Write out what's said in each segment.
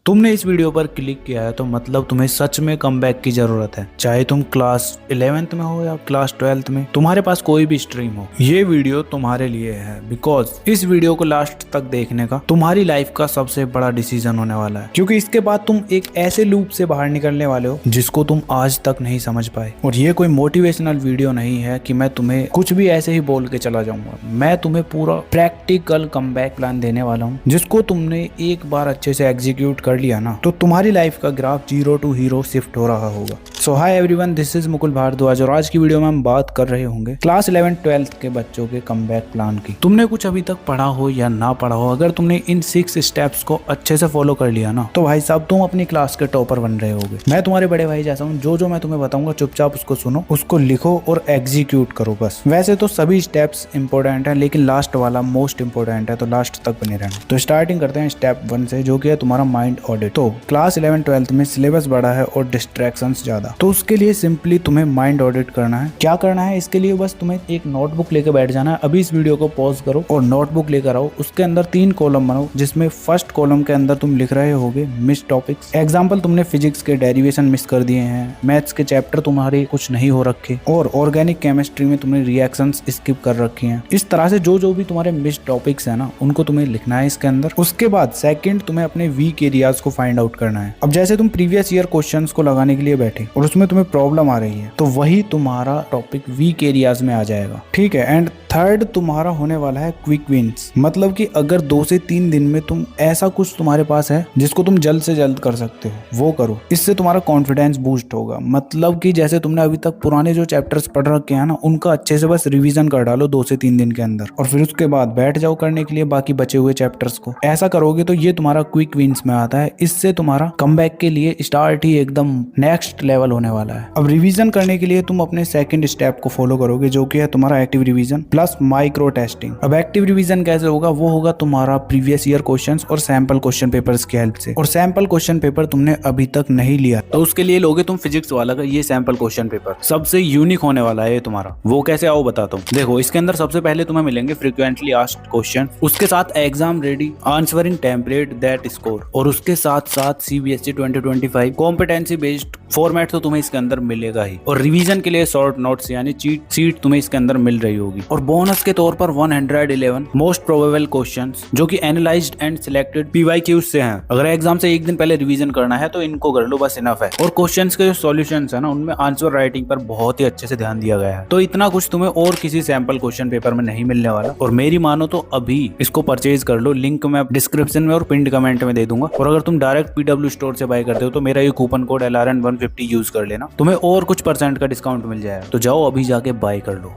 तुमने इस वीडियो पर क्लिक किया है तो मतलब तुम्हें सच में कमबैक की जरूरत है। चाहे तुम क्लास 11th में हो या क्लास 12th में, तुम्हारे पास कोई भी स्ट्रीम हो, ये वीडियो तुम्हारे लिए है। बिकॉज इस वीडियो को लास्ट तक देखने का तुम्हारी लाइफ का सबसे बड़ा डिसीजन होने वाला है, क्योंकि इसके बाद तुम एक ऐसे लूप से बाहर निकलने वाले हो जिसको तुम आज तक नहीं समझ पाए। और ये कोई मोटिवेशनल वीडियो नहीं है कि मैं तुम्हें कुछ भी ऐसे ही बोल के चला जाऊंगा। मैं तुम्हें पूरा प्रैक्टिकल कमबैक प्लान देने वाला हूँ, जिसको तुमने एक बार अच्छे से एग्जीक्यूट कर लिया ना तो तुम्हारी लाइफ का ग्राफ 0 to हीरो शिफ्ट हो रहा होगा। So hi everyone, this is Mukul Bhardwaj और आज की वीडियो में हम बात कर रहे होंगे क्लास 11-12th के बच्चों के कमबैक प्लान की। तुमने कुछ अभी तक पढ़ा हो या ना पढ़ा हो, अगर तुमने इन 6 स्टेप्स को अच्छे से फॉलो कर लिया ना तो भाई साहब तुम अपनी क्लास के टॉपर बन रहे होगे। मैं तुम्हारे बड़े भाई जैसा हूँ, जो मैं तुम्हें बताऊंगा चुपचाप उसको सुनो, उसको लिखो और एग्जीक्यूट करो बस। वैसे तो सभी स्टेप्स इंपॉर्टेंट है, लेकिन लास्ट वाला मोस्ट इंपॉर्टेंट है, तो लास्ट तक बने रहना। तो स्टार्टिंग करते हैं स्टेप 1 से, जो कि है तुम्हारा माइंड ऑडिट। तो क्लास 11-12th में सिलेबस बड़ा है और डिस्ट्रैक्शंस ज्यादा, तो उसके लिए सिंपली तुम्हें माइंड ऑडिट करना है। क्या करना है इसके लिए, बस तुम्हें एक नोटबुक लेकर बैठ जाना है। अभी इस वीडियो को पॉज करो और नोटबुक लेकर आओ। उसके अंदर 3 कॉलम बनाओ, जिसमें फर्स्ट कॉलम के अंदर तुम लिख रहे होगे मिस टॉपिक्स। एग्जाम्पल, तुमने फिजिक्स के डेरिवेशन मिस कर दिए हैं, मैथ्स के चैप्टर तुम्हारे कुछ नहीं हो रखे, और ऑर्गेनिक केमिस्ट्री में तुमने रिएक्शंस स्किप कर रखी हैं। इस तरह से जो भी तुम्हारे मिस टॉपिक्स है ना, उनको तुम्हें लिखना है इसके अंदर। उसके बाद सेकंड, तुम्हें अपने वीक एरियाज को फाइंड आउट करना है। अब जैसे तुम प्रीवियस ईयर क्वेश्चंस को लगाने के लिए बैठे और उसमें तुम्हें प्रॉब्लम आ रही है, तो वही तुम्हारा टॉपिक वीक एरियाज में आ जाएगा, ठीक है। एंड थर्ड तुम्हारा होने वाला है क्विक विंस, मतलब कि अगर 2 से 3 दिन में तुम ऐसा कुछ तुम्हारे पास है जिसको तुम जल्द से जल्द कर सकते हो, वो करो। इससे तुम्हारा कॉन्फिडेंस बूस्ट होगा। मतलब कि जैसे तुमने अभी तक पुराने जो चैप्टर्स पढ़ रखे हैं ना, उनका अच्छे से बस रिवीजन कर डालो 2 से 3 दिन के अंदर, और फिर उसके बाद बैठ जाओ करने के लिए बाकी बचे हुए चैप्टर्स को। ऐसा करोगे तो ये तुम्हारा क्विक विंस में आता है। इससे तुम्हारा कमबैक के लिए स्टार्ट ही एकदम नेक्स्ट लेवल होने वाला है। अब रिवीजन करने के लिए तुम अपने सेकंड स्टेप को फॉलो करोगे, जो कि है तुम्हारा active revision plus micro testing. अब एक्टिव रिवीजन कैसे होगा, वो होगा तुम्हारा प्रीवियस ईयर क्वेश्चंस और सैंपल क्वेश्चन पेपर्स की हेल्प से। और सैंपल क्वेश्चन पेपर तुमने अभी तक नहीं लिया तो उसके लिए लोगे तुम फिजिक्स वाला का ये सैंपल क्वेश्चन पेपर। सबसे यूनिक होने वाला है ये तुम्हारा। वो कैसे, आओ बताता हूँ। देखो, इसके अंदर सबसे पहले तुम्हें मिलेंगे फ्रीक्वेंटली आस्क्ड क्वेश्चन, उसके साथ exam ready answering template that score, और उसके साथ साथ सीबीएसई 2025 कॉम्पिटेंसी बेस्ड फॉर्मेट तो तुम्हें इसके अंदर मिलेगा ही। और रिवीजन के लिए शॉर्ट नोट्स यानी चीट सीट तुम्हें इसके अंदर मिल रही होगी। और बोनस के तौर पर 111 मोस्ट प्रोबेबल क्वेश्चंस, जो कि एनालाइज्ड एंड सिलेक्टेड पीवाईक्यूज से हैं। अगर एग्जाम से एक दिन पहले रिवीजन करना है तो इनको कर लो, बस इनफ है। और क्वेश्चंस के जो सॉल्यूशंस है ना, उनमें आंसर राइटिंग पर बहुत ही अच्छे से ध्यान दिया गया है। तो इतना कुछ तुम्हें और किसी सैंपल क्वेश्चन पेपर में नहीं मिलने वाला। और मेरी मानो तो अभी इसको परचेज कर लो, लिंक मैं डिस्क्रिप्शन में और पिंड कमेंट में दे दूंगा। और अगर तुम डायरेक्ट पीडब्ल्यू स्टोर से बाय करते हो तो मेरा ये कूपन कोड LRN150 यूज कर लेना, तुम्हें और कुछ % का डिस्काउंट मिल जाएगा। तो जाओ अभी जाके बाय कर लो।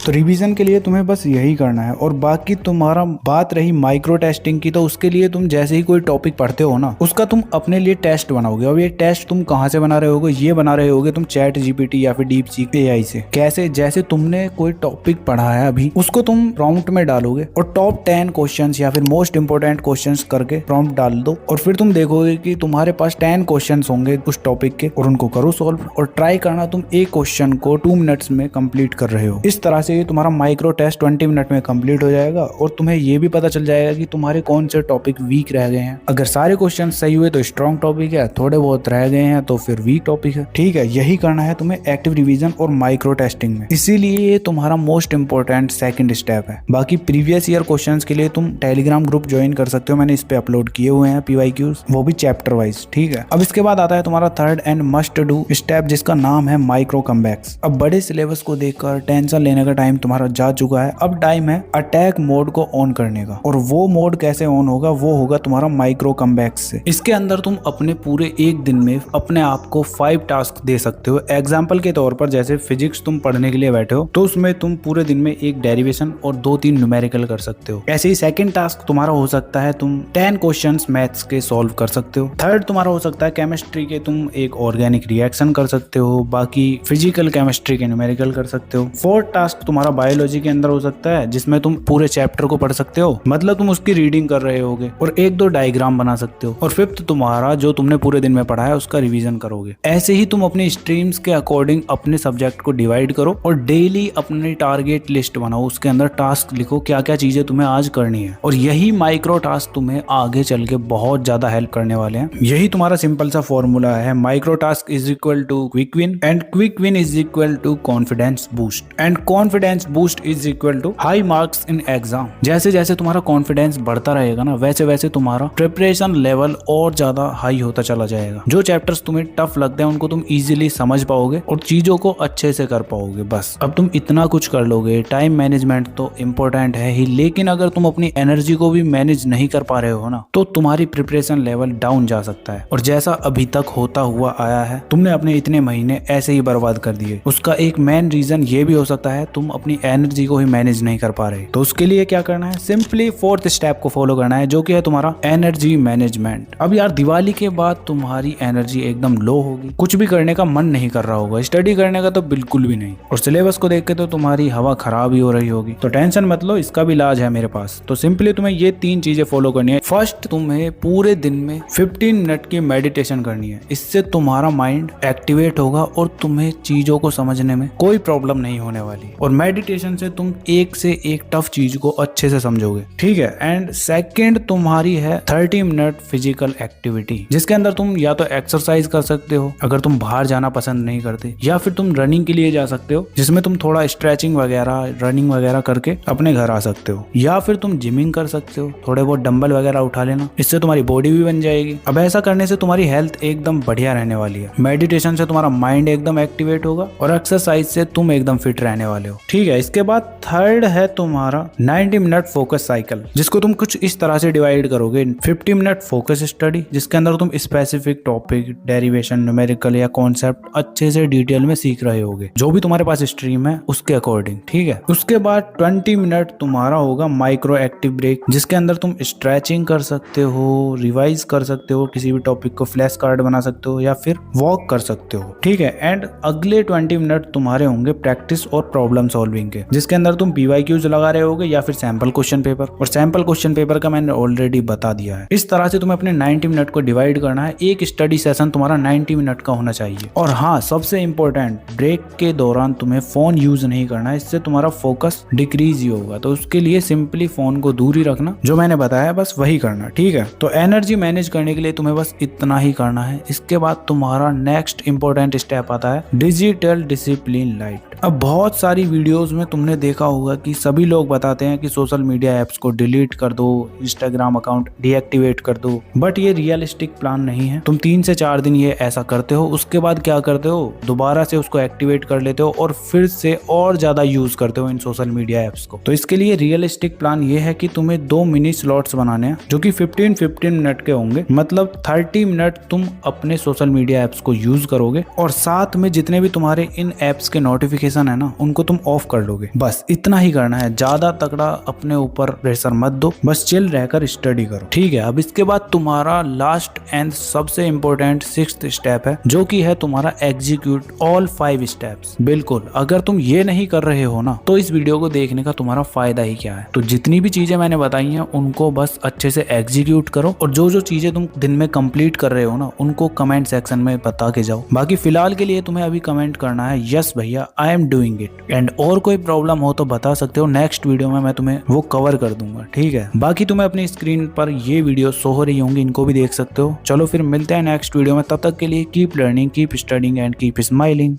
तो रिवीजन के लिए तुम्हें बस यही करना है। और बाकी तुम्हारा बात रही माइक्रो टेस्टिंग की, तो उसके लिए तुम जैसे ही कोई टॉपिक पढ़ते हो ना, उसका तुम अपने लिए टेस्ट बनाओगे। और ये टेस्ट तुम कहाँ से बना रहे होगे, ये बना रहे होगे तुम चैट जीपीटी या फिर डीप सीक AI से। कैसे, जैसे तुमने कोई टॉपिक पढ़ा है अभी, उसको तुम प्रॉम्प्ट में डालोगे और टॉप 10 क्वेश्चंस या फिर मोस्ट इंपोर्टेंट क्वेश्चंस करके प्रॉम्प्ट डाल दो। और फिर तुम देखोगे कि तुम्हारे पास 10 क्वेश्चंस होंगे उस टॉपिक के, और उनको करो सॉल्व। और ट्राई करना तुम एक क्वेश्चन को 2 मिनट्स में कंप्लीट कर रहे हो। इस तरह से ये तुम्हारा माइक्रो टेस्ट 20 मिनट में कंप्लीट हो जाएगा। और तुम्हें ये भी पता चल जाएगा कि तुम्हारे कौन से टॉपिक वीक रह गए हैं। अगर सारे क्वेश्चन सही हुए तो स्ट्रॉन्ग टॉपिक है, थोड़े बहुत रह गए हैं तो फिर वीक टॉपिक है, ठीक है। यही करना है तुम्हें एक्टिव रिवीजन और माइक्रो टेस्टिंग में। इसीलिए ये तुम्हारा मोस्ट इंपोर्टेंट सेकंड स्टेप है। बाकी प्रीवियस ईयर क्वेश्चंस के लिए तुम टेलीग्राम ग्रुप ज्वाइन कर सकते हो, मैंने इस पे अपलोड किए हुए हैं PYQs, वो भी चैप्टर वाइज, ठीक है। अब इसके बाद आता है तुम्हारा third and must do step, जिसका नाम है माइक्रो कमबैक्स। अब बड़े सिलेबस को देखकर टेंशन लेने का टाइम तुम्हारा जा चुका है। अब टाइम है अटैक मोड को ऑन करने का। और वो मोड कैसे ऑन होगा, वो होगा तुम्हारा माइक्रो कमबैक्स से। इसके अंदर तुम अपने पूरे एक दिन में अपने आप को 5 टास्क दे सकते हो। एग्जाम्पल के तौर पर जैसे फिजिक्स तुम पढ़ने के लिए बैठे हो, तो उसमें तुम पूरे दिन में एक डेरिवेशन और 2-3 न्यूमेरिकल कर सकते हो। ऐसे ही सेकंड टास्क तुम्हारा हो सकता है तुम 10 क्वेश्चंस मैथ्स के सॉल्व कर सकते हो। थर्ड तुम्हारा हो सकता है केमिस्ट्री के तुम एक ऑर्गेनिक रिएक्शन कर सकते हो। बाकी फिजिकल केमिस्ट्री के न्यूमेरिकल कर सकते हो। फोर्थ टास्क तुम्हारा बायोलॉजी के अंदर हो सकता है जिसमें तुम पूरे चैप्टर को पढ़ सकते हो, मतलब तुम उसकी रीडिंग कर रहे होगे और एक दो डायग्राम बना सकते हो। और फिफ्थ तुम्हारा जो तुमने पूरे दिन में पढ़ा है उसका रिवीजन करोगे। ऐसे ही तुम अपनी स्ट्रीम्स के अकॉर्डिंग अपने सब्जेक्ट को डिवाइड करो और डेली अपनी टारगेट लिस्ट बनाओ, उसके अंदर टास्क लिखो क्या क्या चीजें तुम्हें आज करनी है। और यही माइक्रो टास्क तुम्हें आगे चल के बहुत ज्यादा हेल्प करने वाले हैं। यही तुम्हारा सिंपल सा फॉर्मूला है, micro task is equal to quick win and quick win is equal to confidence boost and confidence boost is equal to high marks in exam. जैसे जैसे तुम्हारा कॉन्फिडेंस बढ़ता रहेगा ना, वैसे वैसे तुम्हारा प्रिपरेशन लेवल और ज्यादा हाई होता चला जाएगा। जो चैप्टर्स तुम्हें टफ लगते हैं उनको तुम इजीली समझ पाओगे और चीजों को अच्छे से कर पाओगे। बस अब तुम इतना कुछ कर लोगे। टाइम मैनेजमेंट तो इम्पोर्टेंट है ही, लेकिन अगर तुम अपनी एनर्जी को भी मैनेज नहीं कर पा रहे हो ना, तो तुम्हारी प्रिपरेशन लेवल डाउन जा सकता है। और जैसा अभी तक होता हुआ आया है, तुमने अपने इतने महीने ऐसे ही बर्बाद कर दिए। उसका एक मेन रीजन ये भी हो सकता है तुम अपनी एनर्जी को ही मैनेज नहीं कर पा रहे। तो उसके लिए क्या करना है, सिंपली फोर्थ स्टेप को फॉलो करना है, जो कि है तुम्हारा एनर्जी मैनेजमेंट। अब यार दिवाली के बाद तुम्हारी एनर्जी एकदम लो होगी, कुछ भी करने का मन नहीं कर रहा होगा, स्टडी करने का तो बिल्कुल भी नहीं, और सिलेबस को देख के तो तुम्हारी हवा खराब ही हो रही होगी। तो टेंशन मत लो, इसका भी इलाज है मेरे पास। तो सिंपली तुम्हें ये 3 चीजें फॉलो करनी है। फर्स्ट, तुम्हें पूरे दिन में 15 मिनट की मेडिटेशन करनी है। इससे तुम्हारा माइंड एक्टिवेट होगा और तुम्हें चीजों को समझने में कोई प्रॉब्लम नहीं होने वाली। और मेडिटेशन से तुम एक से एक टफ चीज को अच्छे से समझोगे, ठीक है। एंड सेकंड तुम्हारी है 30 मिनट फिजिकल एक्टिविटी, जिसके अंदर तुम या तो एक्सरसाइज कर सकते हो अगर तुम बाहर जाना पसंद नहीं करते, या फिर तुम रनिंग के लिए जा सकते हो जिसमें तुम थोड़ा स्ट्रेचिंग वगैरह रनिंग वगैरह करके अपने घर आ सकते हो, या फिर तुम जिमिंग कर सकते हो, थोड़े बहुत डंबल वगैरह उठा लेना, इससे तुम्हारी बॉडी भी बन जाएगी। अब ऐसा करने से तुम्हारी हेल्थ एकदम बढ़िया रहने वाली है। मेडिटेशन से तुम्हारा माइंड एकदम एक्टिवेट होगा और एक्सरसाइज से तुम एकदम फिट रहने वाले हो, ठीक है। इसके बाद थर्ड है तुम्हारा 90 मिनट फोकस साइकिल, जिसको तुम कुछ इस तरह से डिवाइड करोगे। 50 मिनट फोकस स्टडी, जिसके अंदर तुम स्पेसिफिक टॉपिक, डेरिवेशन, न्यूमेरिकल या कॉन्सेप्ट अच्छे से डिटेल में सीख रहे होगे, जो भी तुम्हारे पास स्ट्रीम है उसके अकॉर्डिंग, ठीक है। उसके बाद 20 मिनट तुम्हारा होगा माइक्रो एक्टिव ब्रेक, जिसके अंदर तुम स्ट्रेचिंग कर सकते हो, रिवाइज कर सकते हो, किसी भी टॉपिक को फ्लैश कार्ड बना सकते हो या फिर वॉक कर सकते हो, ठीक है। एंड अगले 20 मिनट तुम्हारे होंगे प्रैक्टिस और प्रॉब्लम सॉल्विंग के, जिसके अंदर तुम PYQs लगा रहे होगे या फिर सैंपल क्वेश्चन पेपर। और सैंपल क्वेश्चन पेपर का मैंने ऑलरेडी बता दिया है। इस तरह से तुम्हें अपने 90 मिनट को डिवाइड करना है। एक स्टडी सेशन तुम्हारा 90 मिनट का होना चाहिए। और हाँ, सबसे इंपॉर्टेंट, ब्रेक के दौरान तुम्हें फोन यूज नहीं करना है, इससे तुम्हारा फोकस डिक्रीज ही होगा। तो उसके लिए सिंपली फोन को दूर ही रखना, जो मैंने बताया बस वही करना, ठीक है। तो एनर्जी मैनेज करने के लिए तुम्हें बस इतना ही करना है। इसके बाद तुम्हारा नेक्स्ट इंपॉर्टेंट स्टेप आता है डिजिटल डिसिप्लिन लाइट। अब बहुत सारी वीडियोस में तुमने देखा होगा कि सभी लोग बताते हैं कि सोशल मीडिया ऐप्स को डिलीट कर दो, इंस्टाग्राम अकाउंट डीएक्टिवेट कर दो, बट ये रियलिस्टिक प्लान नहीं है। तुम 3 से 4 दिन ये ऐसा करते हो, उसके बाद क्या करते हो, दोबारा से उसको एक्टिवेट कर लेते हो और फिर से और ज्यादा यूज करते हो इन सोशल मीडिया ऐप्स को। तो इसके लिए रियलिस्टिक प्लान ये है कि तुम्हें 2 मिनी स्लॉट्स बनाने हैं, जो कि 15-15 मिनट के होंगे। मतलब 30 मिनट तुम अपने सोशल मीडिया ऐप्स को यूज करोगे और साथ में जितने भी तुम्हारे इन ऐप्स के नोटिफिकेशन है ना, उनको तुम ऑफ कर लोगे। बस इतना ही करना है, ज्यादा तगड़ा अपने ऊपर प्रेशर मत दो, बस चिल रहकर स्टडी करो, ठीक है। अब इसके बाद तुम्हारा लास्ट एंड सबसे इंपॉर्टेंट 6th स्टेप है, जो कि है तुम्हारा एग्जीक्यूट ऑल 5 स्टेप्स। बिल्कुल, अगर तुम ये नहीं कर रहे हो ना, तो इस वीडियो को देखने का तुम्हारा फायदा ही क्या है। तो जितनी भी चीजें मैंने बताई हैं उनको बस अच्छे से एग्जीक्यूट करो, और जो जो चीजें तुम दिन में कंप्लीट कर रहे हो ना, उनको कमेंट सेक्शन में बता के जाओ। बाकी फिलहाल के लिए तुम्हें अभी कमेंट करना है यस भैया I am doing it. And और कोई प्रॉब्लम हो तो बता सकते हो, नेक्स्ट वीडियो में मैं तुम्हें वो कवर कर दूंगा, ठीक है। बाकी तुम्हें अपनी स्क्रीन पर ये वीडियो शो हो रही होंगी, इनको भी देख सकते हो। चलो फिर मिलते हैं नेक्स्ट वीडियो में, तब तक के लिए keep learning, keep studying and keep smiling.